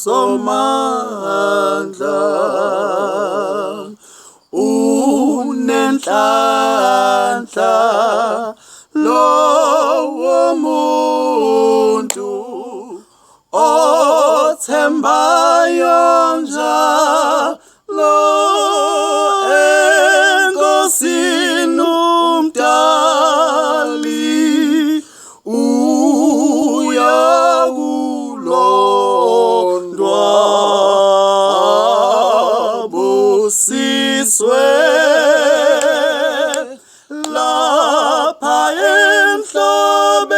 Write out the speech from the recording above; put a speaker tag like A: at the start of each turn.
A: somandla unenhlanhla lowo muntu othembayo njalo enkosini umdali uyakulondwa busiswe lapha emhlabeni